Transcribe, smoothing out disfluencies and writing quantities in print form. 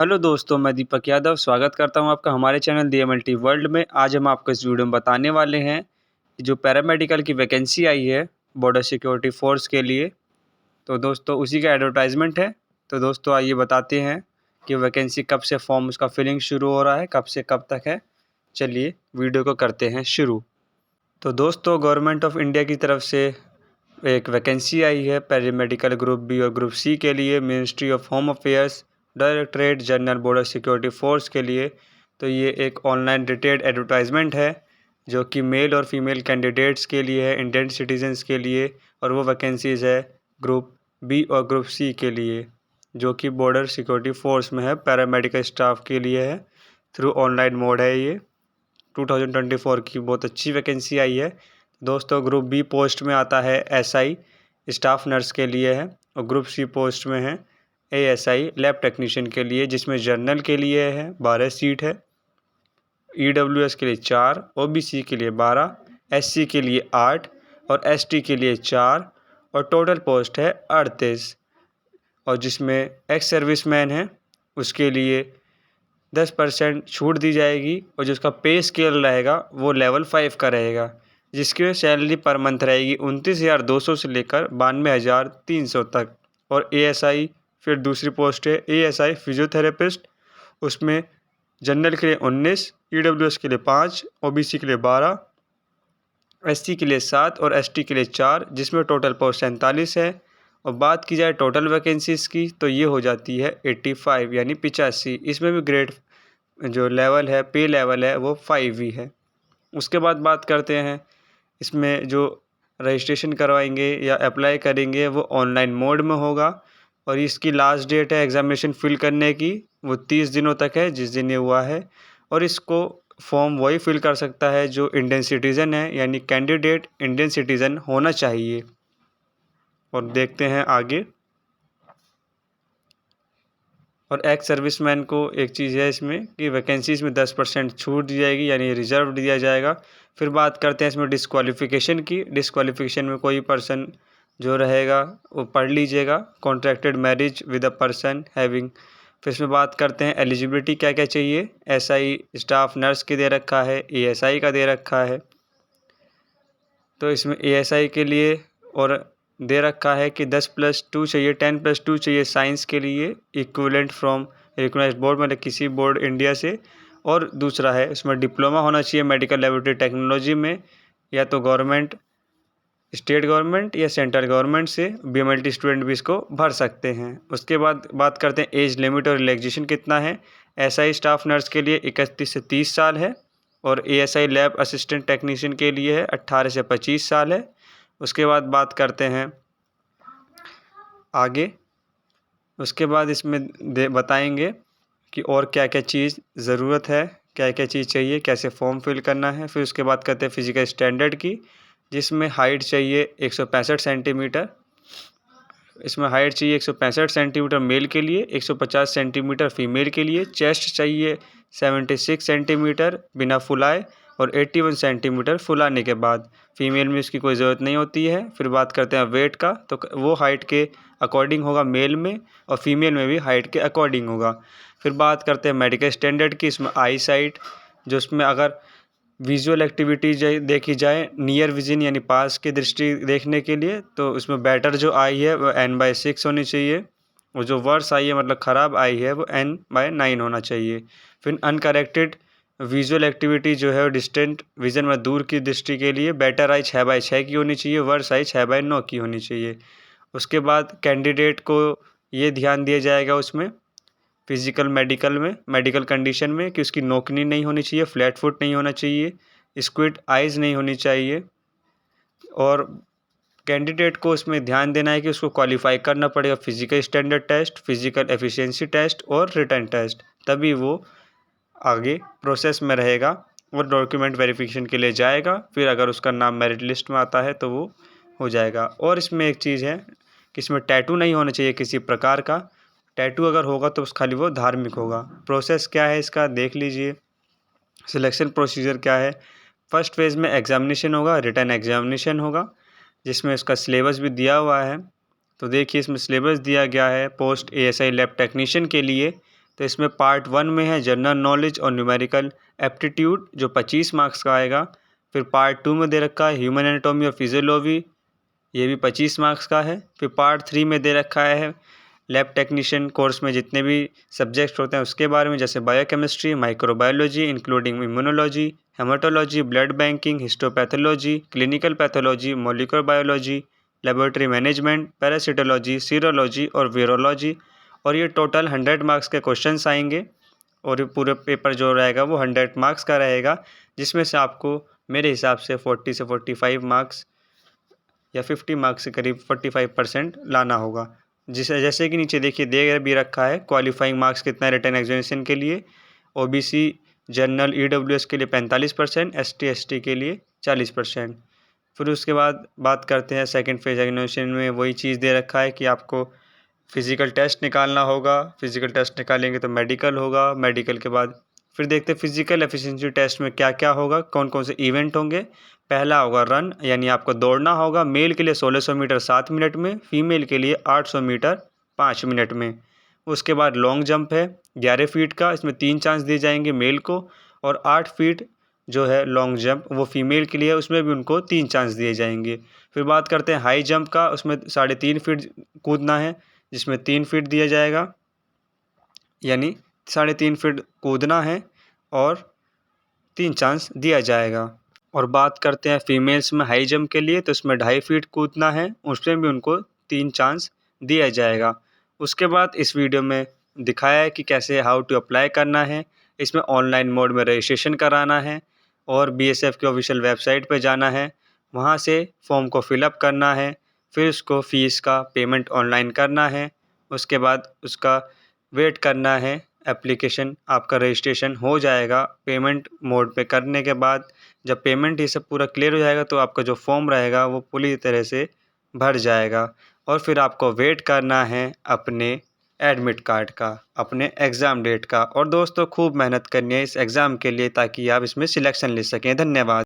Hello दोस्तों, मैं दीपक यादव स्वागत करता हूं आपका हमारे चैनल DMLT वर्ल्ड में। आज हम आपको इस वीडियो में बताने वाले हैं कि जो पैरामेडिकल की वैकेंसी आई है बॉर्डर सिक्योरिटी फोर्स के लिए, तो दोस्तों उसी का एडवर्टाइजमेंट है। तो दोस्तों आइए बताते हैं कि वैकेंसी कब से फॉर्म उसका फिलिंग शुरू हो रहा है, कब से कब तक है। चलिए वीडियो को करते हैं शुरू। तो दोस्तों गवर्नमेंट ऑफ इंडिया की तरफ से एक वैकेंसी आई है पैरामेडिकल ग्रुप बी और ग्रुप सी के लिए, ministry of home affairs directorate general border security force के लिए। तो ये एक ऑनलाइन डिटेल्ड एडवर्टाइजमेंट है जो कि मेल और फीमेल कैंडिडेट्स के लिए है, इंडियन सिटीजन्स के लिए। और वो वैकेंसीज़ है ग्रुप बी और ग्रुप सी के लिए जो कि बॉर्डर सिक्योरिटी फोर्स में है, पैरामेडिकल स्टाफ के लिए है। थ्रू ऑनलाइन मोड है ये। 2024 की बहुत अच्छी वैकेंसी आई है दोस्तों। ग्रुप बी पोस्ट में आता है SI स्टाफ नर्स के लिए है, और ग्रुप सी पोस्ट में है ASI लैब टेक्नीशियन के लिए, जिसमें जनरल के लिए है 12 सीट है, EWS के लिए 4, OBC के लिए 12, SC के लिए 8 और ST के लिए 4, और टोटल पोस्ट है 38। और जिसमें एक्स सर्विसमैन है उसके लिए 10% छूट दी जाएगी, और जो उसका पे स्केल रहेगा वो लेवल 5 का रहेगा, जिसकी सैलरी पर मंथ रहेगी 29,200 से लेकर 92,300 तक। और ASI फिर दूसरी पोस्ट है ASI फिजियोथेरेपिस्ट, उसमें जनरल के लिए 19, EWS के लिए 5, OBC के लिए 12, SC के लिए 7 और ST के लिए 4, जिसमें टोटल पोस्ट 47 है। और बात की जाए टोटल वैकेंसीज़ की तो ये हो जाती है 85 यानी 85। इसमें भी ग्रेड जो लेवल है, पे लेवल है वो 5 ही है। उसके बाद बात करते हैं इसमें जो रजिस्ट्रेशन करवाएंगे या अप्लाई करेंगे वो ऑनलाइन मोड में होगा। और इसकी लास्ट डेट है एग्ज़ामिनेशन फ़िल करने की, वो 30 दिनों तक है जिस दिन ये हुआ है। और इसको फॉर्म वही फिल कर सकता है जो इंडियन सिटीज़न है, यानी कैंडिडेट इंडियन सिटीज़न होना चाहिए। और देखते हैं आगे। और एक्स सर्विसमैन को एक चीज़ है इसमें कि वैकेंसीज़ में 10% छूट दी जाएगी, यानी रिजर्व दिया जाएगा। फिर बात करते हैं इसमें डिस्क्वालिफ़िकेशन की। डिस्क्वालिफ़िकेशन में कोई पर्सन जो रहेगा वो पढ़ लीजिएगा, contracted marriage with a person having. फिर इसमें बात करते हैं एलिजिबिलिटी क्या क्या चाहिए। SI स्टाफ नर्स के दे रखा है, ASI का दे रखा है। तो इसमें ASI के लिए और दे रखा है कि 10+2 चाहिए, 10+2 चाहिए साइंस के लिए, इक्विवेलेंट फ्रॉम रिकॉग्नाइज्ड बोर्ड, मतलब किसी बोर्ड इंडिया से। और दूसरा है इसमें डिप्लोमा होना चाहिए मेडिकल लेबोरेटरी टेक्नोलॉजी में, या तो गवर्नमेंट, स्टेट गवर्नमेंट या सेंट्रल गवर्नमेंट से। BMLT स्टूडेंट भी इसको भर सकते हैं। उसके बाद बात करते हैं एज लिमिट और रिलैक्सेशन कितना है। SI स्टाफ नर्स के लिए 31 से 30 साल है, और ASI लैब असिस्टेंट टेक्नीशियन के लिए है 18 से 25 साल है। उसके बाद बात करते हैं आगे। उसके बाद इसमें बताएंगे कि और क्या क्या चीज़ ज़रूरत है, क्या क्या चीज़ चाहिए, कैसे फॉर्म फिल करना है। फिर उसके बाद करते हैं फिजिकल स्टैंडर्ड की, जिसमें हाइट चाहिए 165 सेंटीमीटर। इसमें हाइट चाहिए 165 सेंटीमीटर मेल के लिए, 150 सेंटीमीटर फीमेल के लिए। चेस्ट चाहिए 76 सेंटीमीटर बिना फुलाए, और 81 सेंटीमीटर फुलाने के बाद। फीमेल में इसकी कोई ज़रूरत नहीं होती है। फिर बात करते हैं वेट का, तो वो हाइट के अकॉर्डिंग होगा मेल में, और फीमेल में भी हाइट के अकॉर्डिंग होगा। फिर बात करते हैं मेडिकल स्टैंडर्ड की। इसमें आई साइट, जो उसमें अगर विजुअल एक्टिविटी देखी जाए, नियर विजन यानी पास की दृष्टि देखने के लिए, तो उसमें बेटर जो आई है वो N/6 होनी चाहिए, और जो वर्स आई है मतलब ख़राब आई है वो N/9 होना चाहिए। फिर अनकरेक्टेड विजुअल एक्टिविटी जो है वो डिस्टेंट विजन में दूर की दृष्टि के लिए बेटर आई 6/6 की होनी चाहिए, वर्स आई 6/9 की होनी चाहिए। उसके बाद कैंडिडेट को ये ध्यान दिया जाएगा उसमें फिज़िकल मेडिकल कंडीशन में कि उसकी नोकनी नहीं होनी चाहिए, फ्लैट फुट नहीं होना चाहिए, स्क्विड आइज़ नहीं होनी चाहिए। और कैंडिडेट को उसमें ध्यान देना है कि उसको क्वालिफ़ाई करना पड़ेगा physical standard test, physical efficiency test और रिटन टेस्ट, तभी वो आगे प्रोसेस में रहेगा और डॉक्यूमेंट वेरिफिकेशन के लिए जाएगा। फिर अगर उसका नाम मेरिट लिस्ट में आता है तो वो हो जाएगा। और इसमें एक चीज़ है कि इसमें टैटू नहीं होना चाहिए किसी प्रकार का। टैटू अगर होगा तो खाली वो धार्मिक होगा। प्रोसेस क्या है इसका देख लीजिए। सिलेक्शन प्रोसीजर क्या है। फर्स्ट फेज़ में एग्ज़ामिनेशन होगा, रिटन एग्ज़ामिनेशन होगा, जिसमें इसका सिलेबस भी दिया हुआ है। तो देखिए इसमें सिलेबस दिया गया है पोस्ट ASI लैब टेक्नीशियन के लिए तो इसमें पार्ट 1 में है जनरल नॉलेज और न्यूमेरिकल एप्टीट्यूड जो 25 मार्क्स का आएगा। फिर पार्ट 2 में दे रखा है ह्यूमन एनाटॉमी और फिजियोलॉजी, ये भी 25 मार्क्स का है। फिर पार्ट 3 में दे रखा है लैब टेक्नीशियन कोर्स में जितने भी सब्जेक्ट्स होते हैं उसके बारे में, जैसे biochemistry, microbiology including immunology, haematology, blood banking, histopathology, clinical pathology, molecular biology, laboratory management, parasitology, serology और वीरोलॉजी। और ये टोटल 100 मार्क्स के क्वेश्चंस आएंगे और ये पूरे पेपर जो रहेगा वो 100 मार्क्स का रहेगा, जिसमें से आपको मेरे हिसाब से 40 से 45 मार्क्स या 50 मार्क्स के करीब 45% लाना होगा। जैसे कि नीचे देखिए दे भी रखा है क्वालिफाइंग मार्क्स कितना है रिटन एग्जामिनेशन के लिए। ओबीसी जनरल ईडब्ल्यूएस के लिए 45%, एसटी एसटी के लिए 40%। फिर उसके बाद बात करते हैं सेकंड फेज एग्जामिनेशन में वही चीज़ दे रखा है कि आपको फिज़िकल टेस्ट निकालना होगा, फिज़िकल टेस्ट निकालेंगे तो मेडिकल होगा, मेडिकल के बाद फिर देखते हैं फिज़िकल एफिशिएंसी टेस्ट में क्या क्या होगा, कौन कौन से इवेंट होंगे। पहला होगा रन, यानी आपको दौड़ना होगा, मेल के लिए 1600 मीटर 7 मिनट में, फीमेल के लिए 800 मीटर 5 मिनट में। उसके बाद लॉन्ग जंप है 11 फीट का, इसमें 3 चांस दिए जाएंगे मेल को, और 8 फीट जो है लॉन्ग जंप वो फीमेल के लिए, उसमें भी उनको 3 चांस दिए जाएंगे। फिर बात करते हैं हाई जंप का, उसमें 3.5 फीट कूदना है जिसमें 3 फीट दिया जाएगा, यानी 3.5 फीट कूदना है और 3 चांस दिया जाएगा। और बात करते हैं फीमेल्स में हाई जंप के लिए, तो इसमें 2.5 फीट कूदना है, उसमें भी उनको 3 चांस दिया जाएगा। उसके बाद इस वीडियो में दिखाया है कि कैसे हाउ टू अप्लाई करना है। इसमें ऑनलाइन मोड में रजिस्ट्रेशन कराना है और बीएसएफ की ऑफिशियल वेबसाइट पर जाना है, वहाँ से फॉर्म को फिलअप करना है, फिर उसको फ़ीस का पेमेंट ऑनलाइन करना है। उसके बाद उसका वेट करना है, एप्लीकेशन आपका रजिस्ट्रेशन हो जाएगा। पेमेंट मोड पे करने के बाद जब पेमेंट ये सब पूरा क्लियर हो जाएगा तो आपका जो फॉर्म रहेगा वो पूरी तरह से भर जाएगा, और फिर आपको वेट करना है अपने एडमिट कार्ड का, अपने एग्ज़ाम डेट का। और दोस्तों खूब मेहनत करनी है इस एग्ज़ाम के लिए ताकि आप इसमें सिलेक्शन ले सकें। धन्यवाद।